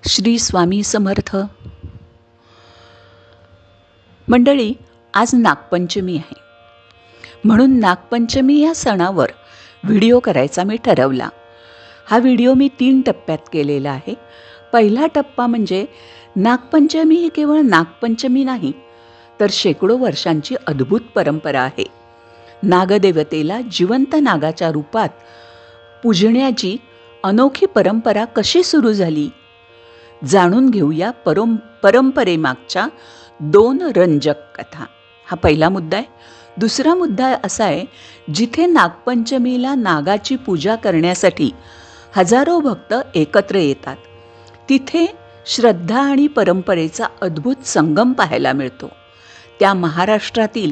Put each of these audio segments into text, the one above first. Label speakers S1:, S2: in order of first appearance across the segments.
S1: श्री स्वामी समर्थ. मंडळी, आज नागपंचमी आहे, म्हणून नागपंचमी या सणावर व्हिडिओ करायचा मी ठरवला. हा व्हिडिओ मी 3 टप्प्यात केलेला आहे. पहिला टप्पा म्हणजे नागपंचमी ही केवळ नागपंचमी नाही, तर शेकडो वर्षांची अद्भुत परंपरा आहे. नागदेवतेला जिवंत नागाच्या रूपात पूजण्याची अनोखी परंपरा कशी सुरू झाली, जाणून घेऊया परंपरेमागच्या 2 रंजक कथा. हा पहिला मुद्दा आहे. दुसरा मुद्दा असा आहे, जिथे नागपंचमीला नागाची पूजा करण्यासाठी हजारो भक्त एकत्र येतात, तिथे श्रद्धा आणि परंपरेचा अद्भुत संगम पाहायला मिळतो. त्या महाराष्ट्रातील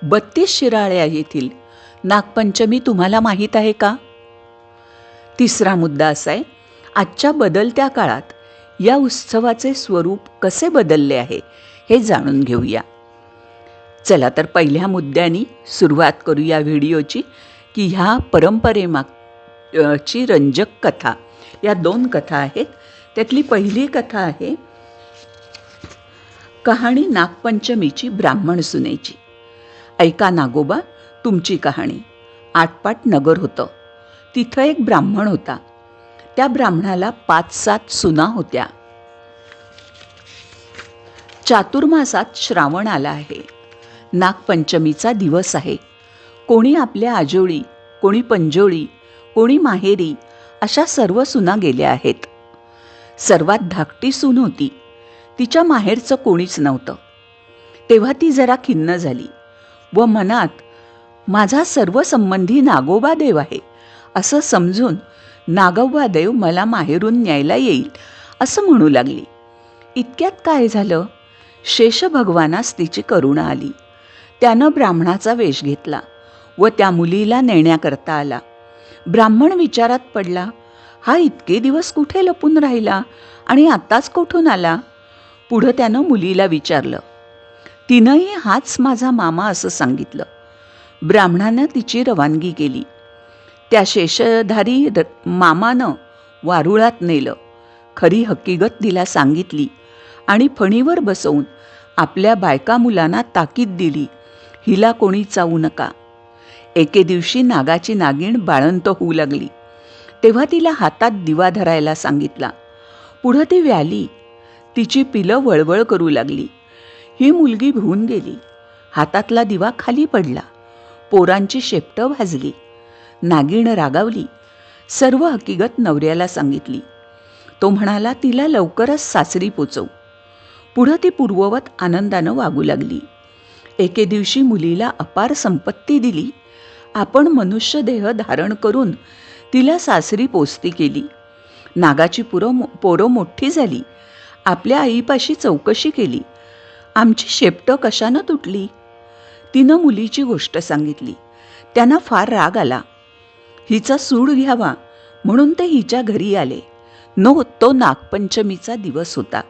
S1: 32 शिराळ्या येथील नागपंचमी तुम्हाला माहीत आहे का? तिसरा मुद्दा असा आहे, आजच्या बदलत्या काळात या उत्सवाचे स्वरूप कसे बदलले आहे हे जाणून घेऊया. चला तर पहिल्या मुद्द्याने सुरुवात करूया व्हिडिओची, की ह्या परंपरेमागची रंजक कथा. या 2 कथा आहेत. त्यातली पहिली कथा आहे कहाणी नागपंचमीची ब्राह्मण सुनेची. ऐका नागोबा तुमची कहाणी. आटपाट नगर होतं. तिथं एक ब्राह्मण होता. त्या ब्राह्मणाला 5-7 सुना होत्या. चातुर्मासात श्रावण आला आहे. नागपंचमीचा दिवस आहे. कोणी आपल्या आजोळी, कोणी पंजोळी, कोणी माहेरी, अशा सर्व सुना गेल्या आहेत. सर्वात धाकटी सून होती. तिच्या माहेरचं कोणीच नव्हतं. तेव्हा ती जरा खिन्न झाली व मनात माझा सर्व संबंधी नागोबा देव आहे असं समजून नागोबा देव मला माहेरून न्यायला येईल असं म्हणू लागली. इतक्यात काय झालं, शेष भगवानास तिची करुणा आली. त्यानं ब्राह्मणाचा वेश घेतला व त्या मुलीला नेण्याकरता आला. ब्राह्मण विचारात पडला, हा इतके दिवस कुठे लपून राहिला आणि आताच कुठून आला? पुढं त्यानं मुलीला विचारलं. तिनंही हाच माझा मामा असं सांगितलं. ब्राह्मणानं तिची रवानगी केली. त्या शेषधारी मामानं वारुळात नेलं. खरी हकीकत तिला सांगितली आणि फणीवर बसवून आपल्या बायका मुलांना ताकीद दिली, हिला कोणी चावू नका. एके दिवशी नागाची नागिण बाळंत होऊ लागली. तेव्हा तिला हातात दिवा धरायला सांगितला. पुढं ती व्याली. तिची पिलं वळवळ करू लागली. ही मुलगी भिवून गेली. हातातला दिवा खाली पडला. पोरांची शेपटं भाजली. नागिण रागावली. सर्व हकीकत नवऱ्याला सांगितली. तो म्हणाला, तिला लवकरच सासरी पोचव. पुढं ती पूर्ववत आनंदानं वागू लागली. एके दिवशी मुलीला अपार संपत्ती दिली. आपण मनुष्यदेह धारण करून तिला सासरी पोचती केली. नागाची पोरं मोठी झाली. आपल्या आईपाशी चौकशी केली. आमची शेपटं कशानं तुटली? तिनं मुलीची गोष्ट सांगितली. त्यांना फार राग आला. हिचा सूड घ्यावा म्हणून ते हिच्या घरी आले. तो नागपंचमीचा दिवस होता.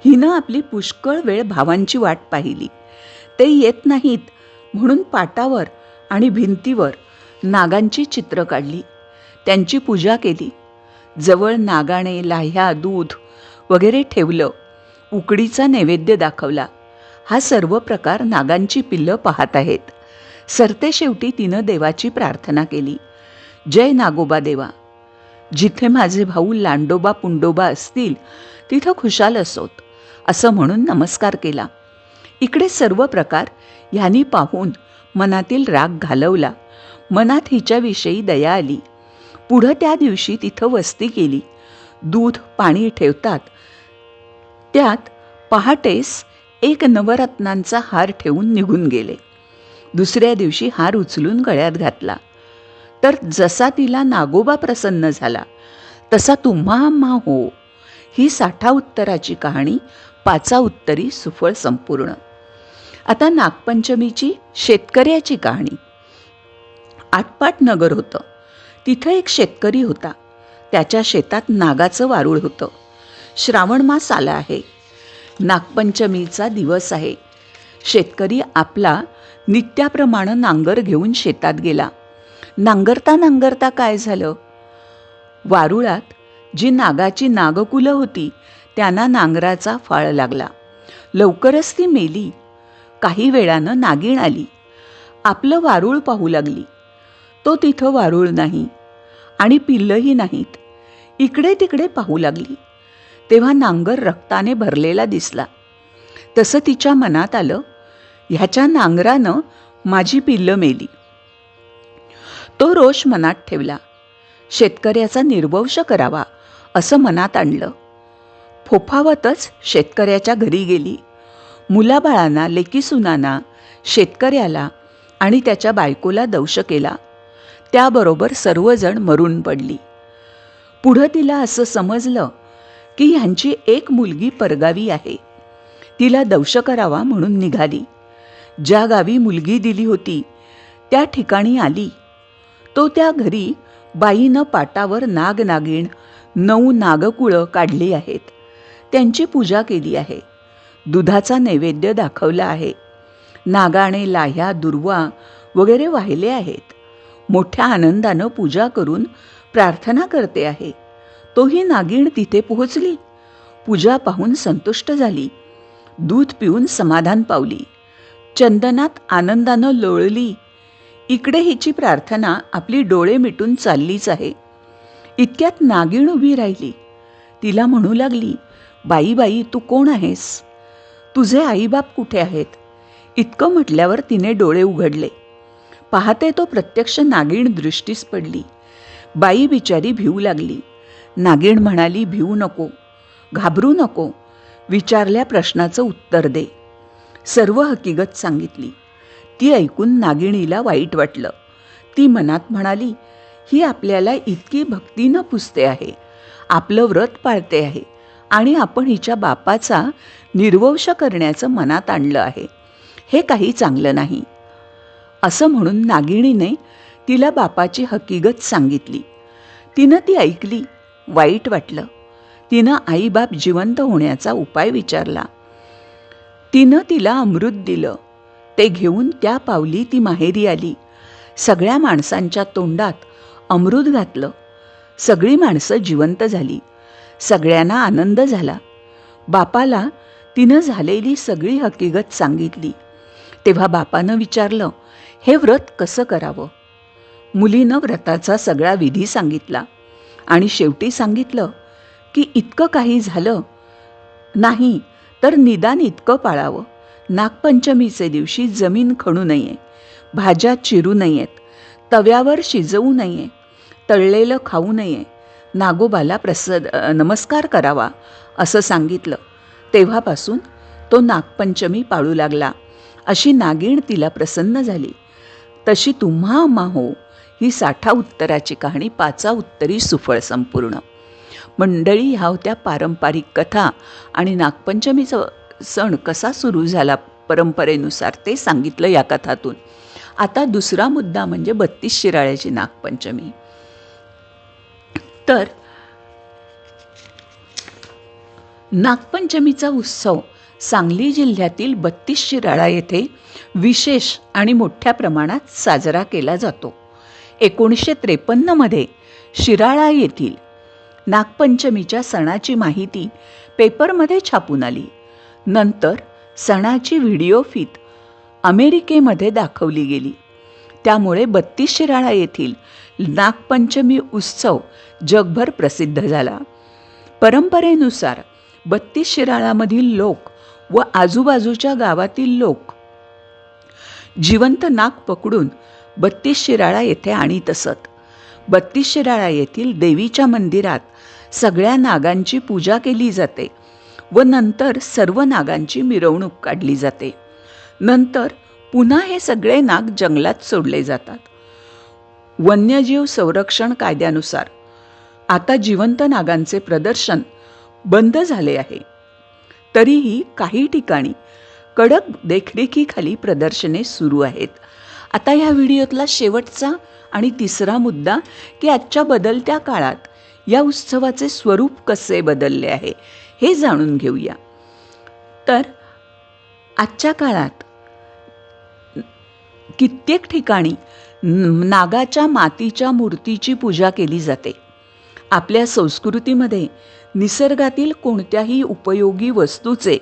S1: हिनं आपली पुष्कळ वेळ भावांची वाट पाहिली. ते येत नाहीत म्हणून पाटावर आणि भिंतीवर नागांची चित्र काढली. त्यांची पूजा केली. जवळ नागाने, लाह्या, दूध वगैरे ठेवलं. उकडीचा नैवेद्य दाखवला. हा सर्व प्रकार नागांची पिल्लं पाहत आहेत. सरतेशेवटी तिनं देवाची प्रार्थना केली. जय नागोबा देवा, जिथे माझे भाऊ लांडोबा पुंडोबा असतील तिथं खुशाल असोत असं म्हणून नमस्कार केला. इकडे सर्व प्रकार ह्यांनी पाहून मनातील राग घालवला. मनात हिच्याविषयी दया आली. पुढं त्या दिवशी तिथं वस्ती केली. दूध पाणी ठेवतात. त्यात पहाटेस एक नवरत्नांचा हार ठेवून निघून गेले. दुसऱ्या दिवशी हार उचलून गळ्यात घातला. तर जसा तिला नागोबा प्रसन्न झाला तसा तुम्हा आम्हा हो. ही 60 उत्तराची कहाणी 5 उत्तरी सुफळ संपूर्ण. आता नागपंचमीची शेतकऱ्याची कहाणी. आटपाट नगर होतं. तिथं एक शेतकरी होता. त्याच्या शेतात नागाचं वारूळ होतं. श्रावण मास आला आहे. नागपंचमीचा दिवस आहे. शेतकरी आपला नित्याप्रमाणे नांगर घेऊन शेतात गेला. नांगरता नांगरता काय झालं, वारुळात जी नागाची नागकुलं होती त्यांना नांगराचा फाळ लागला. लवकरच ती मेली. काही वेळानं नागिण आली. आपलं वारूळ पाहू लागली. तो तिथं वारूळ नाही आणि पिल्लंही नाहीत. इकडे तिकडे पाहू लागली. तेव्हा नांगर रक्ताने भरलेला दिसला. तसं तिच्या मनात आलं, ह्याच्या नांगरानं माझी पिल्लं मेली. तो रोष मनात ठेवला. शेतकऱ्याचा निर्वंश करावा असं मनात आणलं. फोफावतच शेतकऱ्याच्या घरी गेली. मुलाबाळांना, लेकीसुनांना, शेतकऱ्याला आणि त्याच्या बायकोला दंश केला. त्याबरोबर सर्वजण मरून पडली. पुढं तिला असं समजलं की ह्यांची एक मुलगी परगावी आहे. तिला दंश करावा म्हणून निघाली. ज्या गावी मुलगी दिली होती त्या ठिकाणी आली. तो त्या घरी बाईनं पाटावर नागनागिण 9 नागकुळं काढली आहेत. त्यांची पूजा केली आहे. दुधाचा नैवेद्य दाखवला आहे. नागाने, लाह्या, दुर्वा वगैरे वाहिले आहेत. मोठ्या आनंदानं पूजा करून प्रार्थना करते आहे. तोही नागिण तिथे पोहोचली. पूजा पाहून संतुष्ट झाली. दूध पिऊन समाधान पावली. चंदनात आनंदानं लोळली. इकडे हिची प्रार्थना आपली डोळे मिटून चाललीच आहे. इतक्यात नागिण उभी राहिली. तिला म्हणू लागली, बाई बाई, तू कोण आहेस? तुझे आईबाप कुठे आहेत? इतकं म्हटल्यावर तिने डोळे उघडले. पाहते तो प्रत्यक्ष नागिण दृष्टीस पडली. बाई बिचारी भिवू लागली. नागिण म्हणाली, भिवू नको, घाबरू नको, विचारल्या प्रश्नाचं उत्तर दे. सर्व हकीकत सांगितली. ती ऐकून नागिणीला वाईट वाटलं. ती मनात म्हणाली, ही आपल्याला इतकी भक्तीनं पुजते आहे, आपलं व्रत पाळते आहे आणि आपण हिच्या बापाचा निर्वंश करण्याचं मनात आणलं आहे. हे काही चांगलं नाही. असं म्हणून नागिणीने तिला बापाची हकीकत सांगितली. तिनं ती ऐकली. वाईट वाटलं. तिनं आईबाप जिवंत होण्याचा उपाय विचारला. तिनं तिला अमृत दिलं. ते घेऊन त्या पावली ती माहेरी आली. सगळ्या माणसांच्या तोंडात अमृत घातलं. सगळी माणसं जिवंत झाली. सगळ्यांना आनंद झाला. बापाला तिनं झालेली सगळी हकीकत सांगितली. तेव्हा बापानं विचारलं, हे व्रत कसं करावं? मुलीनं व्रताचा सगळा विधी सांगितला आणि शेवटी सांगितलं की इतकं काही झालं नाही तर निदान इतकं पाळावं. नागपंचमीचे दिवशी जमीन खणू नये, भाज्या चिरू नयेत, तव्यावर शिजवू नये, तळलेलं खाऊ नये, नागोबाला नमस्कार करावा असं सांगितलं. तेव्हापासून तो नागपंचमी पाळू लागला. अशी नागिण तिला प्रसन्न झाली. तशी तुम्हा आम्हा हो ही 60 उत्तराची कहाणी 5 उत्तरी सुफळ संपूर्ण. मंडळी, ह्या होत्या पारंपरिक कथा आणि नागपंचमीचा सण कसा सुरू झाला परंपरेनुसार ते सांगितलं या कथातून. आता दुसरा मुद्दा म्हणजे 32 शिराळ्याची नागपंचमी. तर नागपंचमीचा उत्सव सांगली जिल्ह्यातील 32 शिराळा येथे विशेष आणि मोठ्या प्रमाणात साजरा केला जातो. 1953 मध्ये शिराळा येथील नागपंचमीच्या सणाची माहिती पेपरमध्ये छापून आली. नंतर सणाची व्हिडिओ फीत अमेरिकेमध्ये दाखवली गेली. त्यामुळे 32 शिराळा येथील नागपंचमी उत्सव जगभर प्रसिद्ध झाला. परंपरेनुसार 32 शिराळामधील लोक व आजूबाजूच्या गावातील लोक जिवंत नाग पकडून 32 शिराळा येथे आणीत असत. 32 शिराळा येथील देवीच्या मंदिरात सगळ्या नागांची पूजा केली जाते व नंतर सर्व नागांची मिरवणूक काढली जाते. नंतर पुन्हा हे सगळे नाग जंगलात सोडले जातात. वन्यजीव संरक्षण कायद्यानुसार आता जिवंत नागांचे प्रदर्शन बंद झाले आहे. तरीही काही ठिकाणी कडक देखरेखीखाली प्रदर्शने सुरू आहेत. आता ह्या व्हिडिओतला शेवटचा आणि तिसरा मुद्दा की आजच्या बदलत्या काळात या उत्सवाचे स्वरूप कसे बदलले आहे हे जाणून घेऊया. तर आजच्या काळात कित्येक ठिकाणी नागाच्या मातीच्या मूर्तीची पूजा केली जाते आपल्या संस्कृतीमध्ये निसर्गातील कोणत्याही उपयोगी वस्तूचे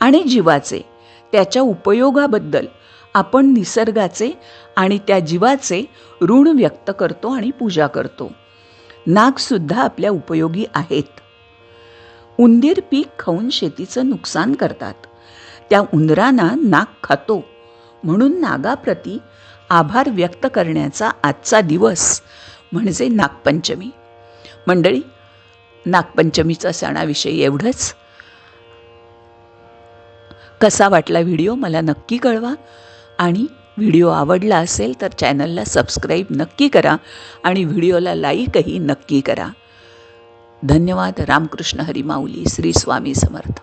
S1: आणि जीवाचे, त्याच्या उपयोगाबद्दल आपण निसर्गाचे आणि त्या जीवाचे ऋण व्यक्त करतो आणि पूजा करतो. नागसुद्धा आपल्या उपयोगी आहेत. उंदीर पीक खाऊन शेतीचं नुकसान करतात. त्या उंदरांना नाग खातो. म्हणून नागाप्रती आभार व्यक्त करण्याचा आजचा दिवस म्हणजे नागपंचमी. मंडळी, नागपंचमीच्या सणाविषयी एवढंच. कसा वाटला व्हिडिओ मला नक्की कळवा आणि व्हिडिओ आवडला असेल तर चॅनलला सबस्क्राईब नक्की करा आणि व्हिडिओला लाईकही नक्की करा. धन्यवाद. रामकृष्ण हरी माऊली. श्री स्वामी समर्थ.